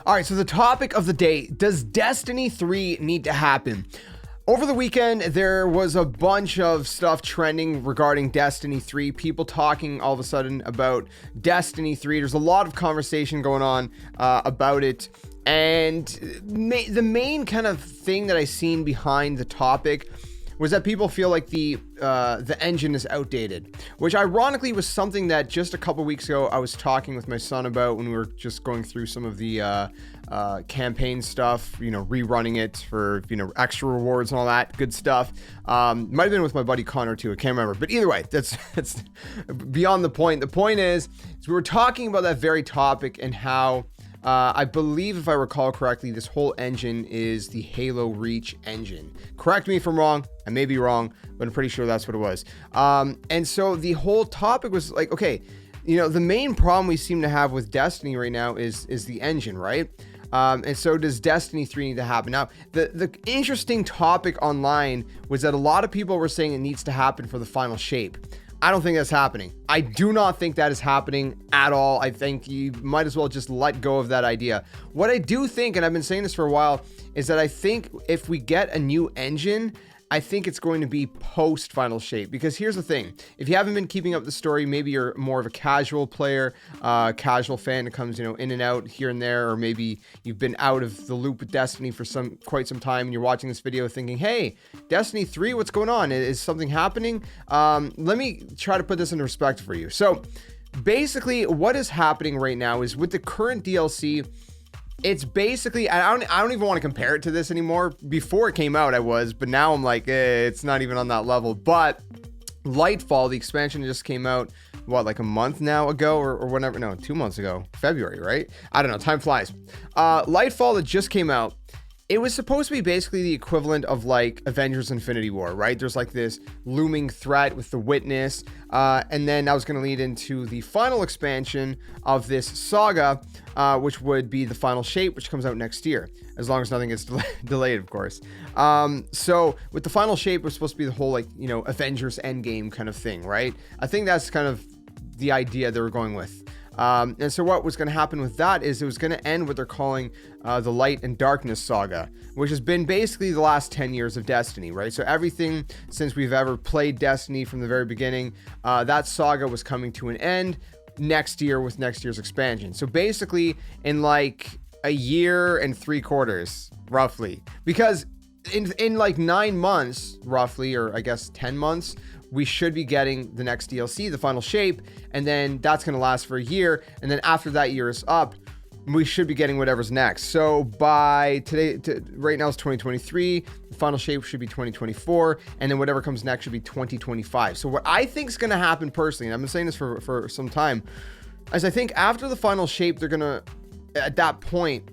All right, so the topic of the day, does Destiny 3 need to happen? Over the weekend, there was a bunch of stuff trending regarding Destiny 3, people talking all of a sudden about Destiny 3. There's a lot of conversation going on about it. And the main kind of thing that I seen behind the topic was that people feel like the engine is outdated, which ironically was something that just a couple weeks ago I was talking with my son about when we were just going through some of the campaign stuff, rerunning it for, extra rewards and all that good stuff. Might have been with my buddy Connor too, I can't remember, but either way, that's beyond the point. The point is we were talking about that very topic and how I believe, if I recall correctly, this whole engine is the Halo Reach engine. Correct me if I'm wrong. I may be wrong, but I'm pretty sure that's what it was. And so the whole topic was like, okay, the main problem we seem to have with Destiny right now is the engine, right? And so does Destiny 3 need to happen? Now, the interesting topic online was that a lot of people were saying it needs to happen for the final shape. I don't think that's happening. I do not think that is happening at all. I think you might as well just let go of that idea. What I do think, and I've been saying this for a while, is that I think if we get a new engine, I think it's going to be post final shape. Because here's the thing, if you haven't been keeping up the story, maybe you're more of a casual player, casual fan that comes, in and out here and there, or maybe you've been out of the loop with Destiny for quite some time, and you're watching this video thinking, hey, Destiny 3, what's going on? Is something happening? Let me try to put this into perspective for you. So basically what is happening right now is with the current DLC, it's basically, I don't even want to compare it to this anymore. Before it came out, I was, but now I'm like, it's not even on that level. But Lightfall, the expansion just came out, like a month now ago or whenever, no, 2 months ago, February, right? I don't know, time flies. Lightfall that just came out, it was supposed to be basically the equivalent of like Avengers Infinity War, right? There's like this looming threat with the Witness, and then that was going to lead into the final expansion of this saga, which would be the final shape, which comes out next year, as long as nothing gets delayed, of course. So with the final shape, it was supposed to be the whole Avengers Endgame kind of thing, right? I think that's kind of the idea they were going with. And so what was going to happen with that is it was going to end what they're calling the Light and Darkness saga, which has been basically the last 10 years of Destiny, right? So everything since we've ever played Destiny from the very beginning, that saga was coming to an end next year with next year's expansion. So basically in like a year and 3/4, roughly, because in like 9 months, roughly, or I guess 10 months, we should be getting the next DLC, the final shape, and then that's going to last for a year. And then after that year is up, we should be getting whatever's next. So by today, right now it's 2023, the final shape should be 2024, and then whatever comes next should be 2025. So what I think is going to happen personally, and I've been saying this for some time, is I think after the final shape, they're going to, at that point,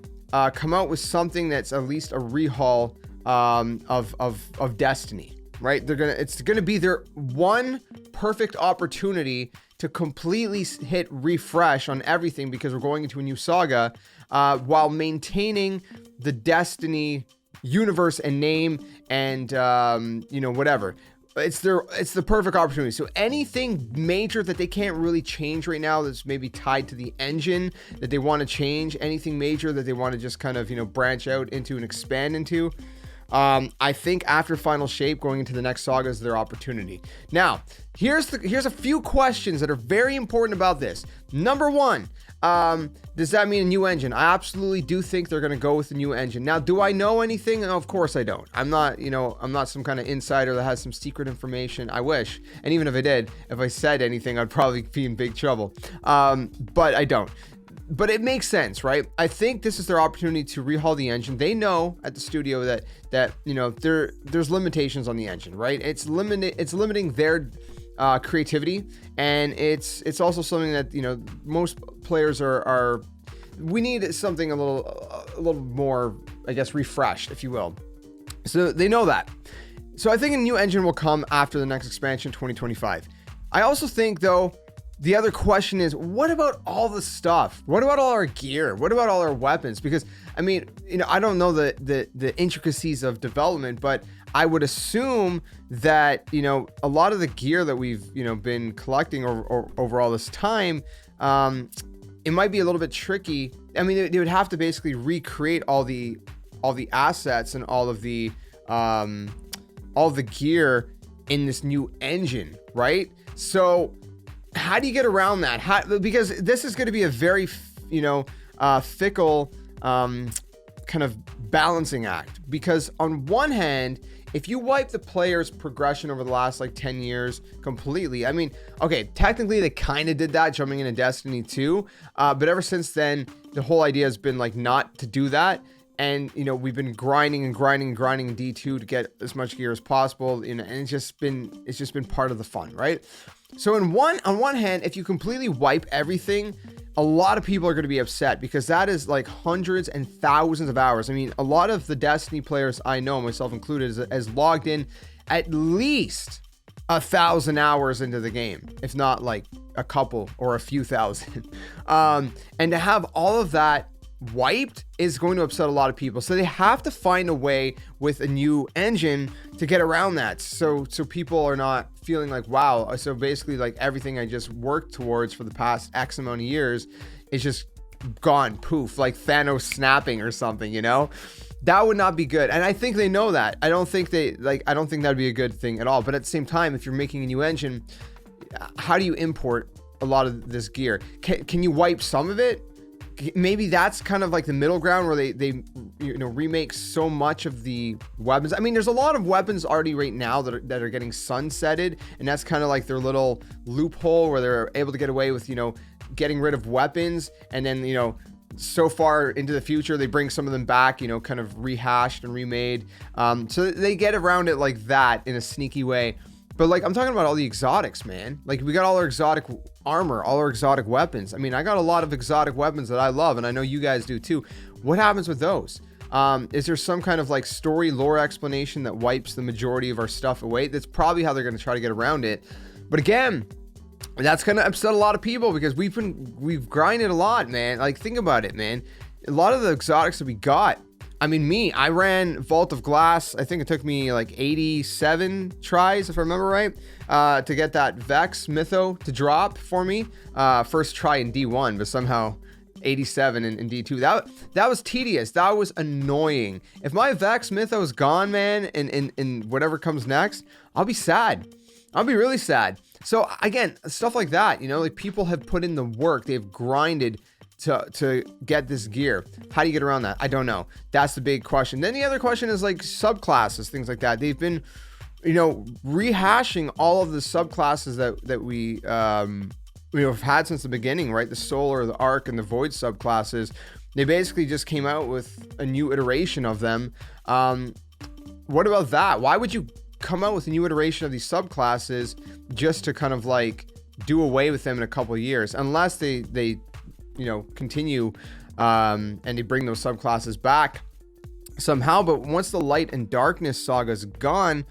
come out with something that's at least a rehaul of Destiny. Right? It's gonna be their one perfect opportunity to completely hit refresh on everything, because we're going into a new saga, while maintaining the Destiny universe and name and whatever. It's the perfect opportunity. So anything major that they can't really change right now, that's maybe tied to the engine that they want to change, anything major that they want to just kind of branch out into and expand into, I think after final shape, going into the next saga is their opportunity. Now, here's a few questions that are very important about this. Number one, does that mean a new engine? I absolutely do think they're going to go with a new engine. Now, do I know anything? No, of course I don't. I'm not some kind of insider that has some secret information. I wish. And even if I did, if I said anything, I'd probably be in big trouble. But I don't. But it makes sense, right? I think this is their opportunity to rehaul the engine. They know at the studio that there's limitations on the engine, right? It's limiting their creativity, and it's also something that most players are. We need something a little more, I guess, refreshed, if you will. So they know that. So I think a new engine will come after the next expansion, 2025. I also think, though, the other question is, what about all the stuff? What about all our gear? What about all our weapons? Because, I mean, I don't know the intricacies of development, but I would assume that, a lot of the gear that we've, been collecting over all this time, it might be a little bit tricky. I mean, they would have to basically recreate all the assets and all the gear in this new engine, right? So how do you get around that? Because this is going to be a very, fickle kind of balancing act. Because on one hand, if you wipe the player's progression over the last like 10 years completely, I mean, okay, technically they kind of did that jumping into Destiny 2, but ever since then, the whole idea has been like not to do that. And, we've been grinding in D2 to get as much gear as possible, and it's just been part of the fun, right? So on one hand, if you completely wipe everything, a lot of people are going to be upset because that is like hundreds and thousands of hours. I mean, a lot of the Destiny players I know, myself included, has logged in at least 1,000 hours into the game, if not like a couple or a few thousand. And to have all of that wiped is going to upset a lot of people. So they have to find a way with a new engine to get around that. So people are not feeling like, wow. So basically like everything I just worked towards for the past X amount of years is just gone, poof, like Thanos snapping or something, that would not be good. And I think they know that. I don't think that'd be a good thing at all. But at the same time, if you're making a new engine, how do you import a lot of this gear? Can you wipe some of it? Maybe that's kind of like the middle ground where they remake so much of the weapons. I mean, there's a lot of weapons already right now that are getting sunsetted, and that's kind of like their little loophole where they're able to get away with getting rid of weapons, and then so far into the future they bring some of them back, kind of rehashed and remade. So they get around it like that in a sneaky way. But like, I'm talking about all the exotics, man. Like, we got all our exotic armor, all our exotic weapons. I mean, I got a lot of exotic weapons that I love, and I know you guys do too. What happens with those? Is there some kind of like story lore explanation that wipes the majority of our stuff away? That's probably how they're going to try to get around it. But again, that's going to upset a lot of people because we've grinded a lot, man. Like, think about it, man. A lot of the exotics that we got, I mean, I ran Vault of Glass. I think it took me like 87 tries, if I remember right, to get that Vex Mytho to drop for me. First try in D1, but somehow 87 in D2. That was tedious. That was annoying. If my Vex Mytho is gone, man, in whatever comes next, I'll be sad. I'll be really sad. So again, stuff like that, like people have put in the work. They've grinded to get this gear. How do you get around that? I don't know. That's the big question. Then the other question is like subclasses, things like that. They've been, rehashing all of the subclasses that we have had since the beginning, right? The Solar, the Arc, and the Void subclasses. They basically just came out with a new iteration of them. What about that? Why would you come out with a new iteration of these subclasses just to kind of like do away with them in a couple of years? Unless they continue and they bring those subclasses back somehow. But once the Light and Darkness saga is gone,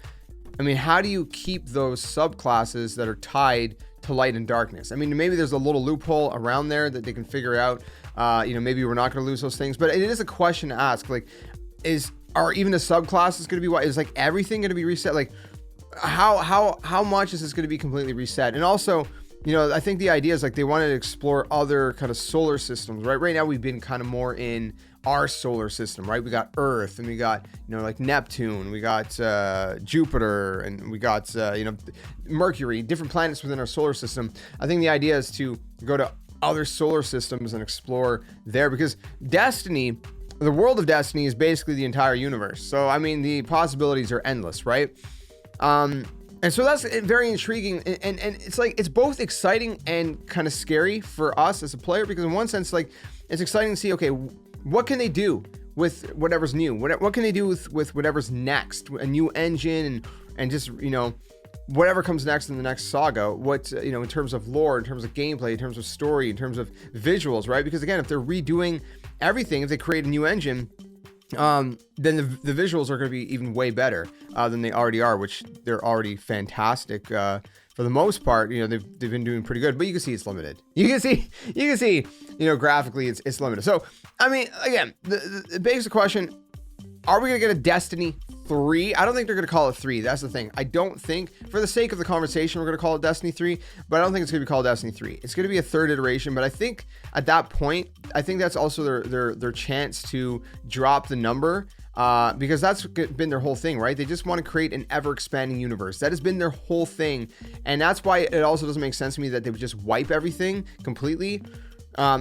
I mean, how do you keep those subclasses that are tied to Light and Darkness? I mean, maybe there's a little loophole around there that they can figure out. Maybe we're not going to lose those things, but it is a question to ask. Like, are even the subclasses going to be? Is like everything going to be reset? Like, how much is this going to be completely reset? And also, I think the idea is like they wanted to explore other kind of solar systems, right? Right now we've been kind of more in our solar system, right? We got Earth, and we got, like Neptune, we got Jupiter, and we got, Mercury, different planets within our solar system. I think the idea is to go to other solar systems and explore there, because Destiny, the world of Destiny, is basically the entire universe. So, I mean, the possibilities are endless, right? And so that's very intriguing, and it's like, it's both exciting and kind of scary for us as a player, because in one sense, like, it's exciting to see, okay, what can they do with whatever's new? What can they do with whatever's next? A new engine and just, whatever comes next in the next saga, in terms of lore, in terms of gameplay, in terms of story, in terms of visuals, right? Because again, if they're redoing everything, if they create a new engine, then the visuals are going to be even way better than they already are, which they're already fantastic for the most part. They've been doing pretty good, but you can see it's limited. You can see graphically it's limited. So I mean, again, the basic question: are we going to get a Destiny 3. I don't think they're going to call it 3. That's the thing. I don't think, for the sake of the conversation, we're going to call it Destiny 3, but I don't think it's going to be called Destiny 3. It's going to be a third iteration, but I think at that point, I think that's also their chance to drop the number, because that's been their whole thing, right? They just want to create an ever-expanding universe. That has been their whole thing, and that's why it also doesn't make sense to me that they would just wipe everything completely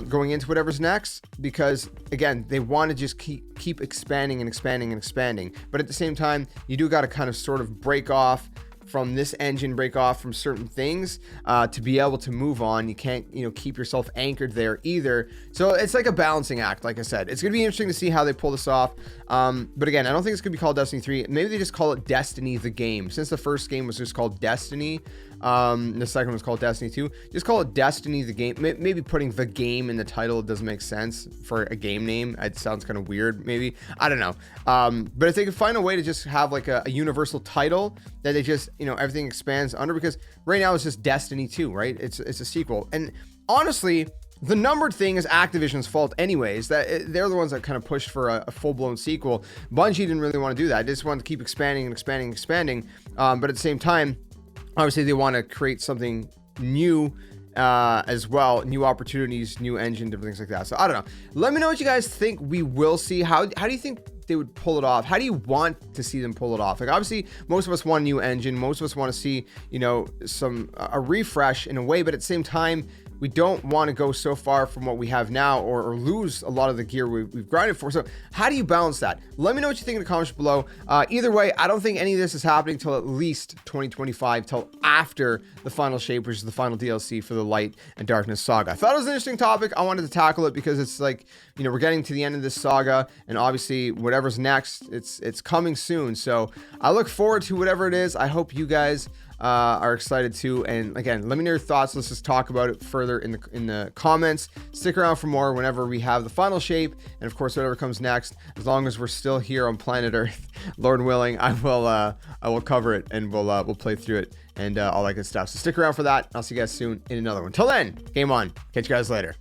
going into whatever's next, because again, they want to just keep expanding and expanding and expanding. But at the same time, you do got to kind of sort of break off from this engine, break off from certain things to be able to move on. You can't, keep yourself anchored there either. So it's like a balancing act. Like I said, it's going to be interesting to see how they pull this off. But again, I don't think it's going to be called Destiny 3. Maybe they just call it Destiny the game. Since the first game was just called Destiny, the second one was called Destiny 2. Just call it Destiny the game. Maybe putting the game in the title doesn't make sense for a game name. It sounds kind of weird, maybe. I don't know. But if they could find a way to just have like a universal title that they just, everything expands under, because right now it's just Destiny 2, right? It's a sequel. And honestly, the numbered thing is Activision's fault anyways. That they're the ones that kind of pushed for a full-blown sequel. Bungie didn't really want to do that. They just wanted to keep expanding and expanding and expanding. But at the same time, obviously they want to create something new as well, new opportunities, new engine, different things like that. So I don't know. Let me know what you guys think we will see. How do you think they would pull it off? How do you want to see them pull it off? Like, obviously most of us want a new engine, most of us want to see, a refresh in a way, but at the same time, we don't want to go so far from what we have now or lose a lot of the gear we've grinded for. So how do you balance that? Let me know what you think in the comments below. Either way, I don't think any of this is happening till at least 2025, till after the final shape, which is the final DLC for the Light and Darkness saga. I thought it was an interesting topic. I wanted to tackle it because it's like, we're getting to the end of this saga, and obviously whatever's next, it's coming soon. So I look forward to whatever it is. I hope you guys are excited too. And again, let me know your thoughts. Let's just talk about it further in the comments. Stick around for more whenever we have the final shape, and of course whatever comes next. As long as we're still here on planet Earth, Lord willing, I will cover it, and we'll play through it and all that good stuff. So stick around for that. I'll see you guys soon in another one. Till then, game on. Catch you guys later.